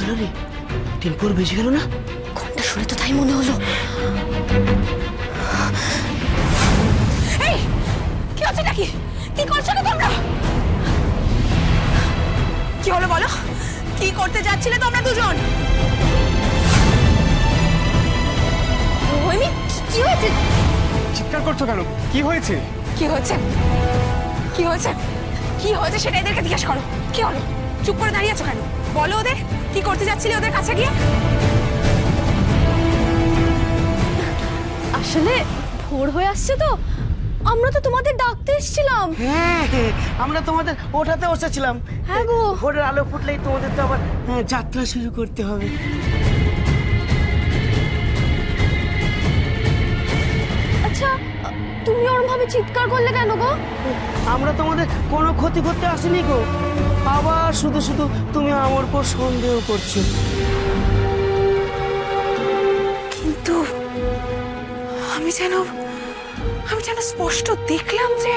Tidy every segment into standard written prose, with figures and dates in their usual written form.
গেল রে, 3 বেজে গেল না? ঘন্টা শুনে তো তাই মনে হলো। এই কি হচ্ছে নাকি? কি করছো না তোমরা? কি হলো বলো, কি করতে যাচ্ছিলে তোমরা দুজন? ওইমি কি হয়েছে? চিৎকার করছো কেন? কি হয়েছে? কি হয়েছে? কি হয়েছে? কি হয়েছে সেটা এদেরকে জিজ্ঞেস করো। কি হলো? চুপ করে দাঁড়িয়ে আছো কেন? বলো ওদের কি করতে যাচ্ছিলে ওদের কাছে গিয়ে। আসলে ভোর হয়ে আসছে তো, আমরা তো তোমাদের ডাকতে এসেছিলাম। হ্যাঁ, আমরা তোমাদের ওঠাতে বসেছিলাম। হ্যাঁ গো। ভোরের আলো ফুটলেই তোমাদের তো আবার যাত্রা শুরু করতে হবে। আচ্ছা, তুমি ওরম ভাবে চিৎকার করলে কেন গো? আমরা তোমাদের কোনো ক্ষতি করতে আসিনি গো, আবার শুধু শুধু তুমি আমার উপর সন্দেহ করছো। কিন্তু আমি যেন স্পষ্ট দেখলাম যে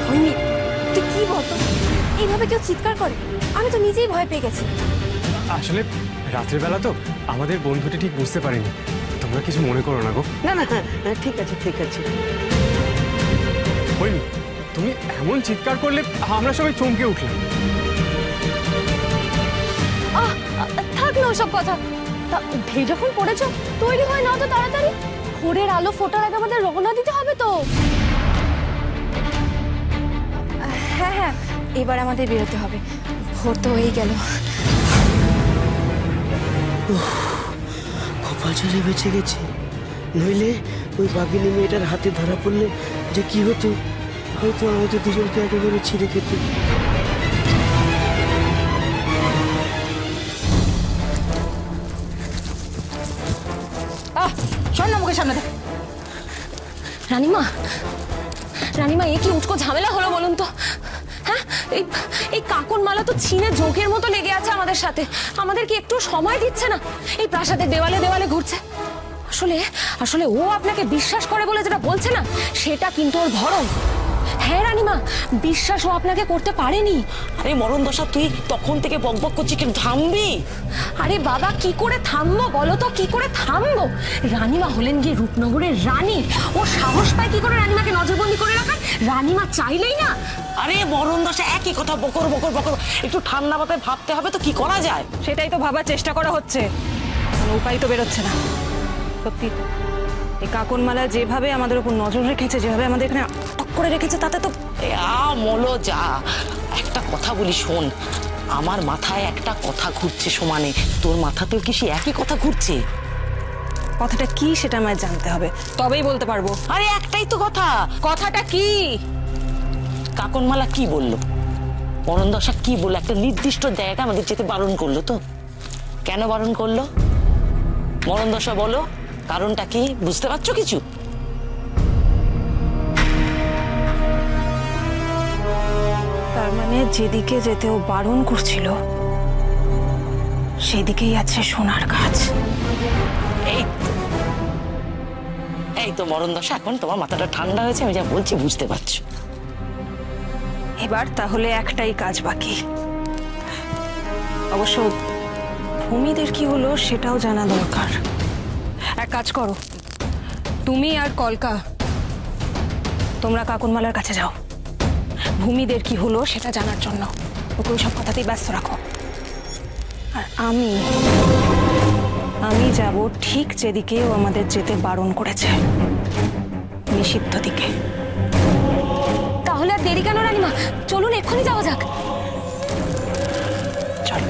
হয়নি। তুই কি বলতো, এইভাবে কেউ চিৎকার করে? আমি তো নিজেই ভয় পেয়ে গেছি। আসলে রাত্রের বেলা তো আমাদের বন্ধুটি ঠিক বুঝতে পারিনি। তোমরা কিছু মনে করো না গো। না না, ঠিক আছে ঠিক আছে। হয়নি, তুমি এমন চিৎকার করলে আমরা সবাই চমকে উঠলাম। থাক না ওসব কথা। তা উঠেই যখন পড়েছো, তৈরি হয় না তো তাড়াতাড়ি। ভোরের আলো ফোটার আগে আমাদের রওনা দিতে হবে তো। হ্যাঁ হ্যাঁ, এবার আমাদের বেরোতে হবে, ভোর তো হয়েই গেল। কপাল ছেড়ে বেঁচে গেছে, নইলে ওই বাঘিনী মেয়েটার হাতে ধরা পড়লে যে কি হতো, হয়তো আমাদের দুজনকে একেবারে ছিঁড়ে খেতে। শোন না, মুখের সামনে দেখ। রানীমা, রানীমা, এ কি উটকো ঝামেলা হলো বলুন তো? হ্যাঁ, এই কাকন মালা তো ছিনে জোঁকের মতো লেগে আছে আমাদের সাথে। আমাদের কি একটু সময় দিচ্ছে না? এই প্রাসাদের দেওয়ালে দেওয়ালে ঘুরছে। আসলে আসলে ও আপনাকে বিশ্বাস করে বলে যেটা বলছে না, সেটা কিন্তু ওর ভরম। হ্যাঁ রানীমা, বিশ্বাস ও আপনাকে করতে পারেনি। আরে মরণ দশা, তুই তখন থেকে বকবক করছিস, কিন্তু থামবি? আরে বাবা, কি করে থামবো বলো তো, কি করে থামবো? রানীমা হলেন গিয়ে রূপনগরের রানী। ও সাহস পায় কি করে রানীমাকে নজরবন্দি করে রাখার? রানীমা চাইলেই না। আরে মরণ দশা, একই কথা বকর বকর বকর। একটু ঠান্ডা মাথায় ভাবতে হবে তো, কি করা যায়? সেটাই তো ভাবার চেষ্টা করা হচ্ছে, কোনো উপায় তো বেরোচ্ছে না। সত্যি তো, এই কাকনমালা যেভাবে আমাদের উপর নজর রেখেছে, যেভাবে আমাদের এখানে আটক করে রেখেছে, তাতে তো মলো যা। একটা কথা বলি শোন, আমার মাথায় একটা কথা ঘুরছে সমানে, তোর মাথাতেও কি সে একই কথা ঘুরছে? কথাটা কি সেটা আমায় জানতে হবে, তবেই বলতে পারবো। আরে একটাই তো কথা। কথাটা কি? কাকনমালা কি বললো, মরণ দশা কি বললো, একটা নির্দিষ্ট জায়গা আমাদের যেতে বারণ করলো তো? কেন বারণ করলো মরণ দশা বলো, কারণটা কি বুঝতে পারছো কিছু? তার মানে যেদিকে যেতেও বারণ করছিল, সেদিকেই আছে সোনার গাছ। এই তো মরণ দশা, এখন তোমার মাথাটা ঠান্ডা হয়েছে, আমি যা বলছি বুঝতে পারছো। এবার তাহলে একটাই কাজ বাকি। অবশ্য ভূমিদের কি হলো সেটাও জানা দরকার। এক কাজ করো, তুমি আর কলকা তোমরা কাকনমালার কাছে যাও, ভূমিদের কি হলো সেটা জানার জন্য। ওকে ওই সব কথাতেই ব্যস্ত রাখো। আর আমি যাব ঠিক যেদিকে ও আমাদের যেতে বারণ করেছে, নিষিদ্ধ দিকে। তাহলে আর দেরি কেন রানীমা, চলুন এক্ষুনি যাওয়া যাক। চলো।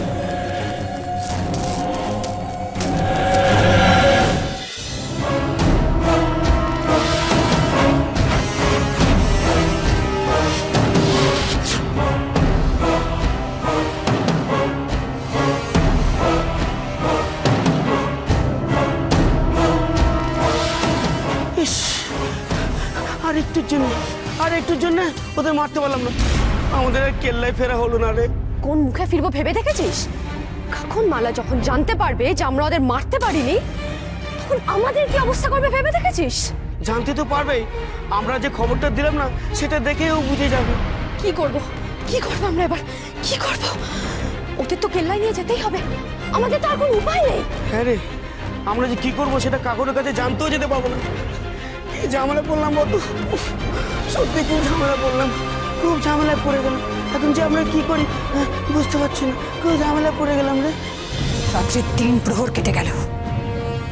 আর একটুর জন্য ওদের মারতে পারলাম না, আমাদের কেল্লায় ফেরা হলো না রে। কোন মুখে ফিরবো ভেবে দেখেছিস? কাকন মালা যখন জানতে পারবে যে আমরা ওদের মারতে পারিনি, তখন আমাদের কি অবস্থা করবে ভেবে দেখেছিস? জানতে তো পারবেই, আমরা যে খবরটা দিলাম না সেটা দেখেও বুঝে যাবে। কি করব? কি করবো আমরা এবার? কি করব? ওদের তো কেল্লায় নিয়ে যেতেই হবে, আমাদের তো আর কোনো উপায় নেই। হ্যাঁ রে, আমরা যে কি করবো সেটা কাকুরের কাছে জানতেও যেতে পারবো না। কি ঝামেলা পড়লাম বলতো, সত্যি খুব ঝামেলা পড়লাম, খুব ঝামেলায় পড়ে গেলাম। এখন যে আমরা কি করি বুঝতে পারছি না, খুব ঝামেলায় পড়ে গেলাম রে। রাত্রি 3 প্রহর কেটে গেল,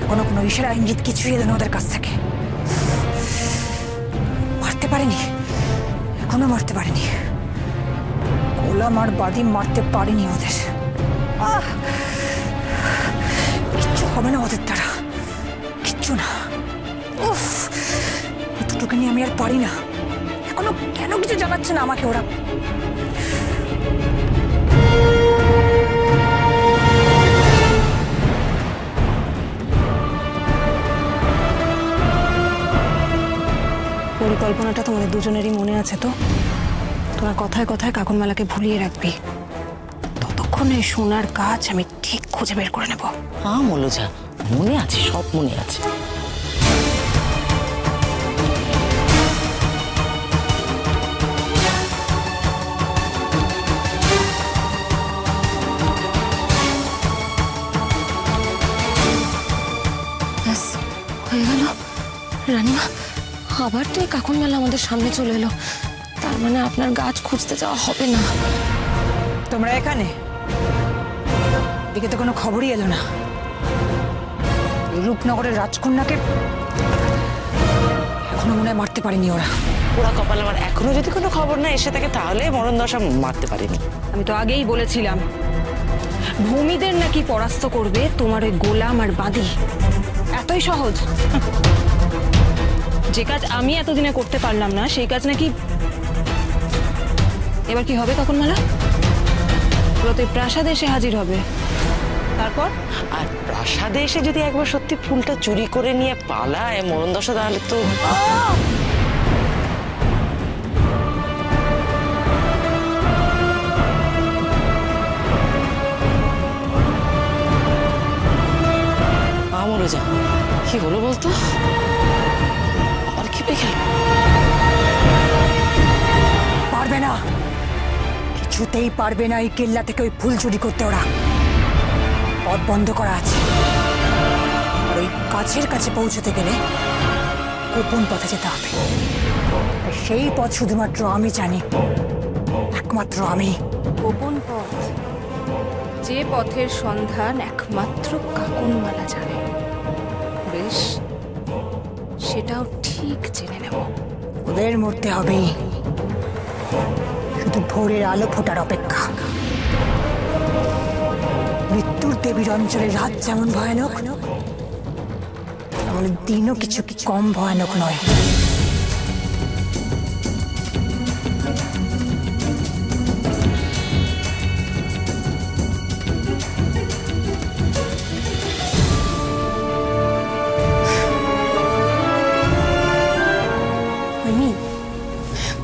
এখনো কোনো ইশারা ইঙ্গিত কিছুই এলো না ওদের কাছ থেকে। মারতে পারেনি, এখনো মারতে পারেনি। গোলাম আর বাদি মারতে পারেনি ওদের। কিচ্ছু হবে না ওদের দ্বারা, কিচ্ছু না। উফ, দুটোকে নিয়ে আমি আর পারি না। এখনো কেন কিছু জানাচ্ছে না আমাকে ওরা? পরিকল্পনাটা তোমাদের দুজনেরই মনে আছে তো? তোরা কথায় কথায় কাকুনমালাকে ভুলিয়ে রাখবি, ততক্ষণ এই সোনার কাজ আমি ঠিক খুঁজে বের করে নেব। হ্যাঁ মলোজা, মনে আছে, সব মনে আছে। ব্যাস হয়ে গেল। রানীমা, আবার তো এই কাকুনমালা আমাদের সামনে চলে এলো, তার মানে আপনার গাছ খুঁজতে যাওয়া হবে না। তোমরা এখানে? এদিকে তো কোনো খবরই এলো না। এই রূপনগরের রাজকন্যাকে এখনো মনে হয় মারতে পারেনি ওরা। ওরা কপাল আমার, এখনো যদি কোনো খবর না এসে থাকে তাহলে মরণ দশা মারতে পারেনি। আমি তো আগেই বলেছিলাম ভূমিদের নাকি পরাস্ত করবে তোমার ওই গোলাম আর বাঁধি। এতই সহজ? যে কাজ আমি এতদিনে করতে পারলাম না সেই কাজ নাকি এবার কি হবে কাকুনমালা? ওরা তো প্রাসাদে এসে হাজির হবে, তারপর? আর প্রাসাদে এসে যদি একবার সত্যি ফুলটা চুরি করে নিয়ে পালায় মরণ দশা, তাহলে তো মরে যা। কি হলো বলতো? আর কি পেয়ে গেল? পারবে না, কিছুতেই পারবে না এই কেল্লা থেকে ওই ফুল চুরি করতে। ওরা পথ বন্ধ করা আছে, আর ওই কাছের কাছে পৌঁছতে গেলে গোপন পথে যেতে হবে। আর সেই পথ শুধুমাত্র আমি জানি, একমাত্র আমি। গোপন পথ, যে পথের সন্ধান একমাত্র কাকুনমালা জানে। বেশ, সেটাও ঠিক জেনে নেব। ওদের মরতে হবেই, শুধু ভোরের আলো ফোটার অপেক্ষা। মৃত্যুর দেবীর অঞ্চলে রাত যেমন ভয়ানক, তেমন দিনও কিছু কম ভয়ানক নয়।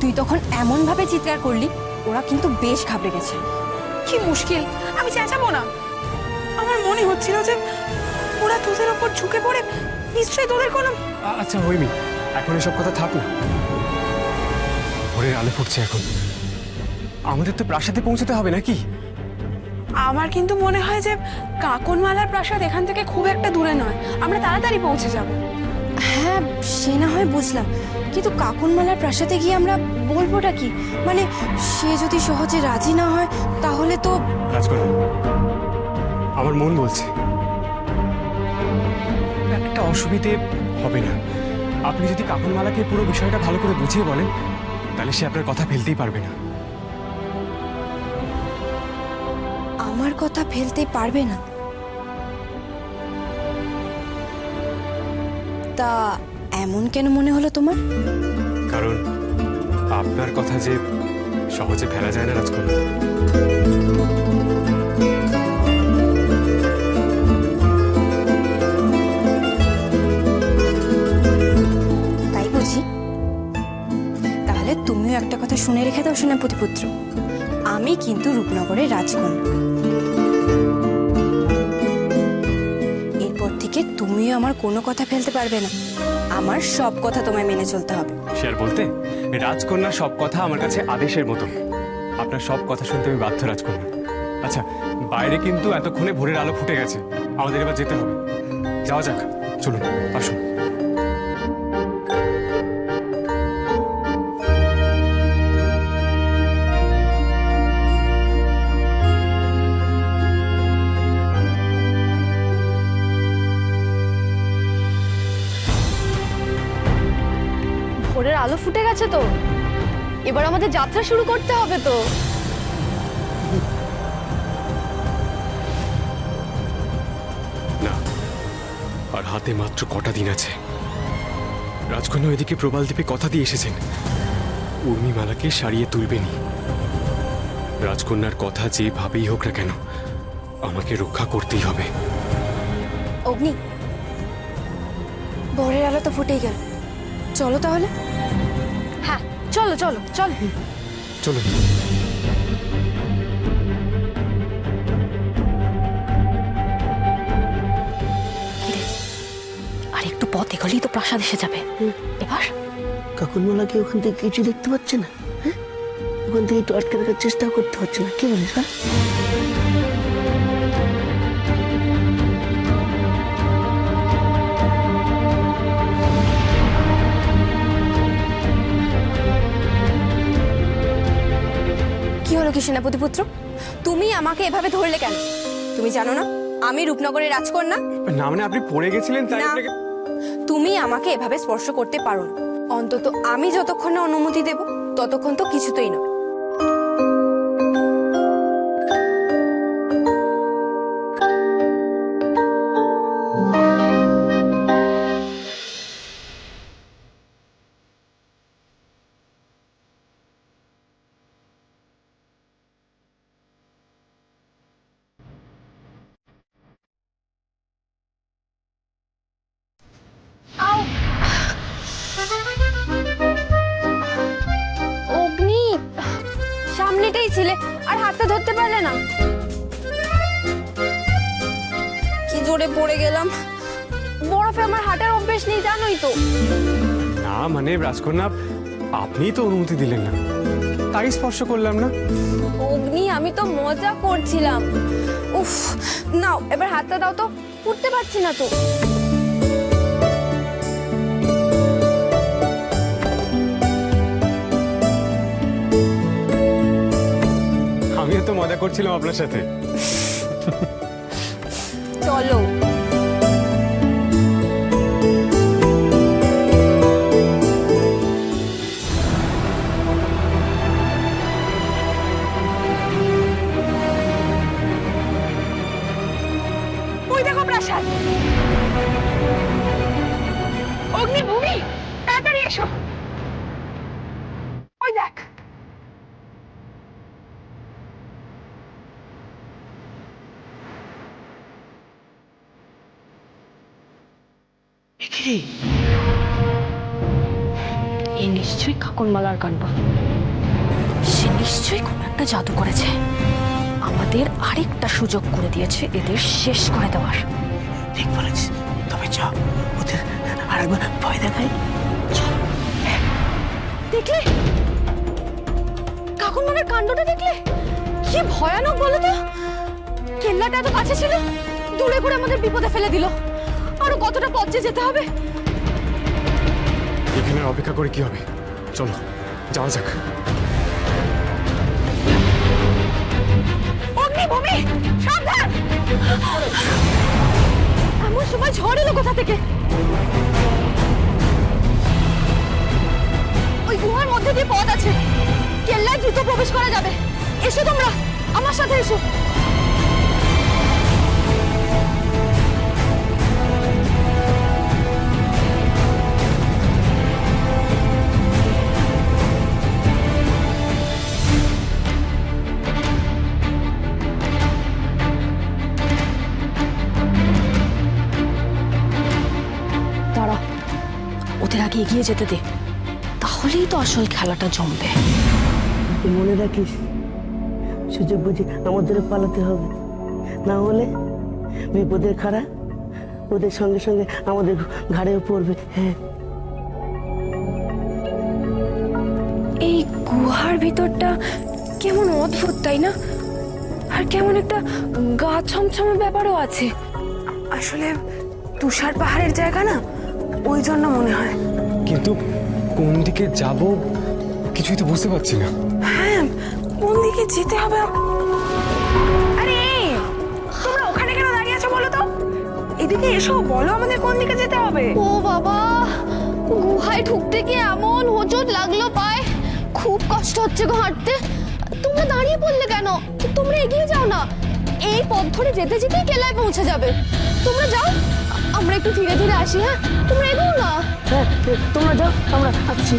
তুই তখন এমন ভাবে চিৎকার করলি, ওরা কিন্তু বেশ ঘাবড়ে গেছে। কি মুশকিল, আমি চেঁচাবো না? আমার মনে হচ্ছিল যে ওরা তোদের ওপর ঝুঁকে পড়ে নিশ্চয়ই তোদের কোনো। আচ্ছা হইমি, এখন এসব কথা থাক না। ভোরের আলো ফুটছে এখন, আমাদের তো প্রাসাদে পৌঁছতে হবে নাকি? আমার কিন্তু মনে হয় যে কাকনমালার প্রাসাদ এখান থেকে খুব একটা দূরে নয়, আমরা তাড়াতাড়ি পৌঁছে যাব। হ্যাঁ, সে না হয় বুঝলাম, কিন্তু কাকুনমালার প্রাসাদে গিয়ে আমরা বলবোটা কি? মানে সে যদি সহজে রাজি না হয় তাহলে তো। রাজকন্যা, আমার মন বলছে একটা অসুবিধে হবে না। আপনি যদি কাকুনমালাকে পুরো বিষয়টা ভালো করে বুঝিয়ে বলেন, তাহলে সে আপনার কথা ফেলতেই পারবে না। আমার কথা ফেলতে পারবে না? তা এমন কেন মনে হলো তোমার? কারণ আপনার কথা যে সহজে ফেলা যায় না রাজকন্যা। তাই বুঝি? তাহলে তুমিও একটা কথা শুনে রেখে দাও সেনাপতি পুত্র, আমি কিন্তু রূপনগরের রাজকন্যা। এরপর থেকে তুমিও আমার কোনো কথা ফেলতে পারবে না, আমার সব কথা তোমায় মেনে চলতে হবে। সে আর বলতে, রাজকন্যার সব কথা আমার কাছে আদেশের মতো। আপনার সব কথা শুনতে আমি বাধ্য রাজকন্যা। আচ্ছা, বাইরে কিন্তু এতক্ষণে ভোরের আলো ফুটে গেছে, আমাদের এবার যেতে হবে। যাওয়া যাক, চলুন আসুন। ভোরের আলো ফুটে গেছে তো, এবার আমাদের যাত্রা শুরু করতে হবে তো। না, আর হাতে মাত্র কটা দিন আছে। রাজকন্যা ওইদিকে প্রবাল দ্বীপে কথা দিয়ে এসেছেন, উর্মিমালাকে সারিয়ে তুলবেনই। রাজকন্যার কথা যেভাবেই হোক না কেন, আমাকে রক্ষা করতেই হবে। অগ্নি, ভোরের আলো তো ফুটেই গেল, চলো তাহলে। হ্যাঁ চলো চলো চলো। চলুন। আর একটু পথ এগোলেই তো প্রাসাদ এসে যাবে। এবার কাকুনমালাকে ওখান থেকে কিছু দেখতে পাচ্ছে না? হ্যাঁ, ওখান থেকে একটু আটকে রাখার চেষ্টা করতে হচ্ছে না? কি বলিস? হ্যাঁ, কি হলো কি সেনাপতি পুত্র, তুমি আমাকে এভাবে ধরলে কেন? তুমি জানো না আমি রূপনগরের রাজকন্যা? না মানে আপনি পড়ে গেছিলেন তাই না, আপনাকে। তুমি আমাকে এভাবে স্পর্শ করতে পারো না। অন্তত আমি যতক্ষণ না অনুমতি দেব ততক্ষণ তো কিছুতেই না। অগ্নি, সামনেটাই ছিলে আর হাতটা ধরতে পারলে না? কি জোরে পড়ে গেলাম। বরফে আমার হাঁটার অভ্যেস নেই জানোই তো। না মানে রাজকন্যা, আপনিই তো অনুমতি দিলেন না, তাই স্পর্শ করলাম না। অগ্নি, আমি তো মজা করছিলাম। উফ, নাও এবার হাতটা দাও তো, উঠতে পারছি না তো। আমিও তো মজা করছিলাম আপনার সাথে। চলো। ওই দেখো প্রাসাদ। অগ্নি, ভূমি, তাড়াতাড়ি এসো। ওই দেখ। এ নিশ্চয়ই কাকনমালার কাণ্ড। সে নিশ্চয়ই কোনো একটা জাদু করেছে, আমাদের আরেকটা সুযোগ করে দিয়েছে এদের শেষ করে দেওয়ার। ঠিক বলেছিস, তবে চ ওদের আরেকবার ভয় দেখাই। দেখলে কাকুনমালার কাণ্ডটা দেখলে? কি ভয়ানক বলো তো। কেল্লাটা এত কাছে ছিল, দূরে করে আমাদের বিপদে ফেলে দিল। আরো কতটা পথ যেতে হবে? এখানে আর অপেক্ষা করে কি হবে, চলো যাওয়া যাক। অগ্নি, ভূমি, সাবধান। এমন সময় ঝড় এলো কোথা থেকে? ওই গুহার মধ্যে দিয়ে পথ আছে, কেল্লায় দ্রুত প্রবেশ করা যাবে। এসো তোমরা, আমার সাথে এসো। দাঁড়া, ওদের আগে এগিয়ে যেতে দে, তাহলেই তো আসল খেলাটা জমবে। তুই মনে রাখিস, সুযোগ বুঝে আমাদের পালাতে হবে, না হলে বিপদের খাড়া ওদের সঙ্গে সঙ্গে আমাদের ঘাড়েও পড়বে। হ্যাঁ, এই গুহার ভিতরটা কেমন অদ্ভুত তাই না? আর কেমন একটা গা ছমছমে ব্যাপারও আছে। আসলে তুষার পাহাড়ের জায়গা না, ওই জন্য মনে হয়। কিন্তু কোন দিকে যাব কিছুই তো বুঝতে পারছি না। হ্যাঁ, কোন দিকে যেতে হবে? আরে তোমরা ওখানে কেন দাঁড়িয়ে আছো বলো তো? এদিকে এসো, বলো আমাদের কোন দিকে যেতে হবে। ও বাবা, গুহায় ঢুকতে গিয়ে এমন হোঁচট লাগলো পায়ে, খুব কষ্ট হচ্ছে গো হাঁটতে। তোমরা দাঁড়িয়ে পড়লে কেন? তোমরা এগিয়ে যাও না, এই পথ ধরে যেতে যেতেই কেল্লায় পৌঁছে যাবে। তোমরা যাও, আমরা একটু ধীরে ধীরে আসি। হ্যাঁ, তোমরা এগোও না। হ্যাঁ, তোমরা যাও, আমরা আসছি।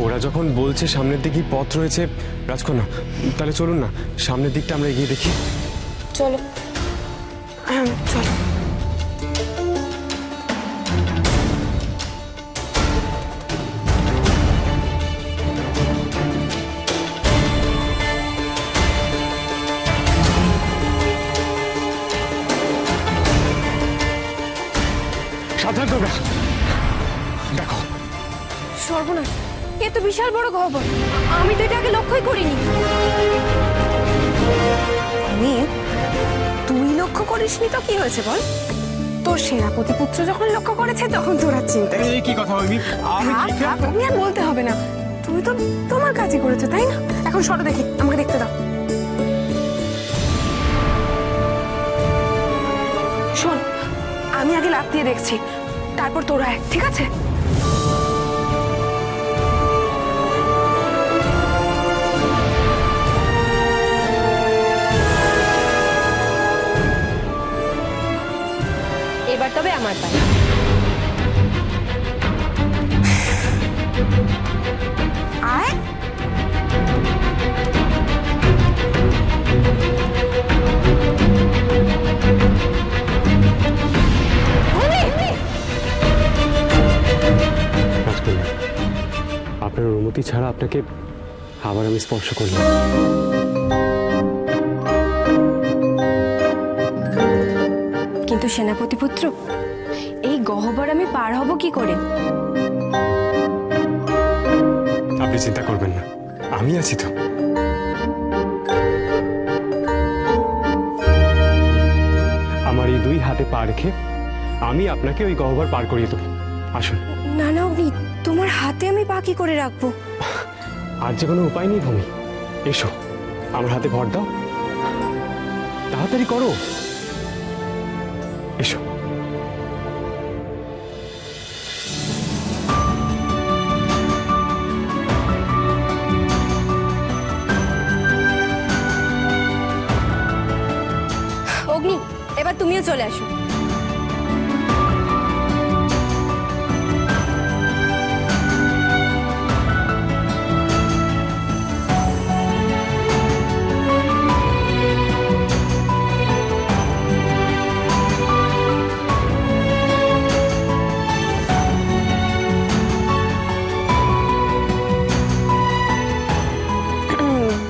ওরা যখন বলছে সামনের দিকেই পথ রয়েছে রাজকন্যা, তাহলে চলুন না সামনের দিকটা আমরা এগিয়ে দেখি। চলো। হ্যাঁ চলো। সাবধান তোমরা, দেখো। সর্বনাশ, এ তো বিশাল বড় গহ্বর। আমি তো এটা আগে লক্ষ্যই করিনি। তুই লক্ষ্য করিসনি তো কি হয়েছে বল? তোর সেনাপতি পুত্র যখন লক্ষ্য করেছে তখন তোর আর চিন্তা নেই। এই কি কথা হয়নি? তুমি আর বলতে হবে না, তুমি তো তোমার কাজই করেছো তাই না? এখন সরো দেখি, আমাকে দেখতে দাও। শোন, আমি আগে লাফ দিয়ে দেখছি, তারপর তোরা আয়, ঠিক আছে? এবার তবে আমার পালা। আয়। রাজকন্যা, আপনার অনুমতি ছাড়া আপনাকে আবার আমি স্পর্শ করলাম। কিন্তু সেনাপতি পুত্র, এই গহ্বর আমি পার হব কি করে? আপনি চিন্তা করবেন না, আমি আছি তো। আমার এই দুই হাতে পা রেখে আমি আপনাকে ওই গহ্বর পার করিয়ে দেবো। আসুন। না না অগ্নি, তোমার হাতে আমি পা কি করে রাখবো? আর যে কোনো উপায় নেই ভূমি, এসো আমার হাতে ভর দাও, তাড়াতাড়ি করো, এসো। অগ্নি, এবার তুমিও চলে আসো।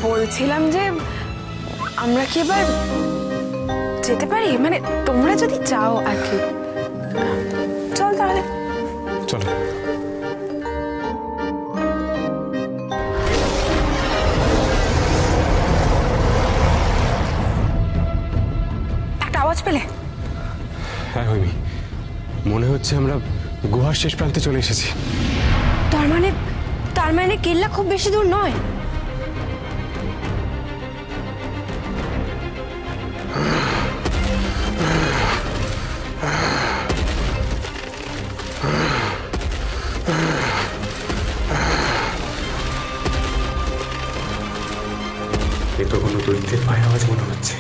বলছিলাম যে আমরা কি এবার যেতে পারি? মানে তোমরা যদি চাও আর কি। চল তাহলে। চলো। একটা আওয়াজ পেলে? হ্যাঁ হৈমি, মনে হচ্ছে আমরা গুহার শেষ প্রান্তে চলে এসেছি। তার মানে কেল্লা খুব বেশি দূর নয়। এ তো কোনো দৈত্যের পায়ের আওয়াজ মনে হচ্ছে।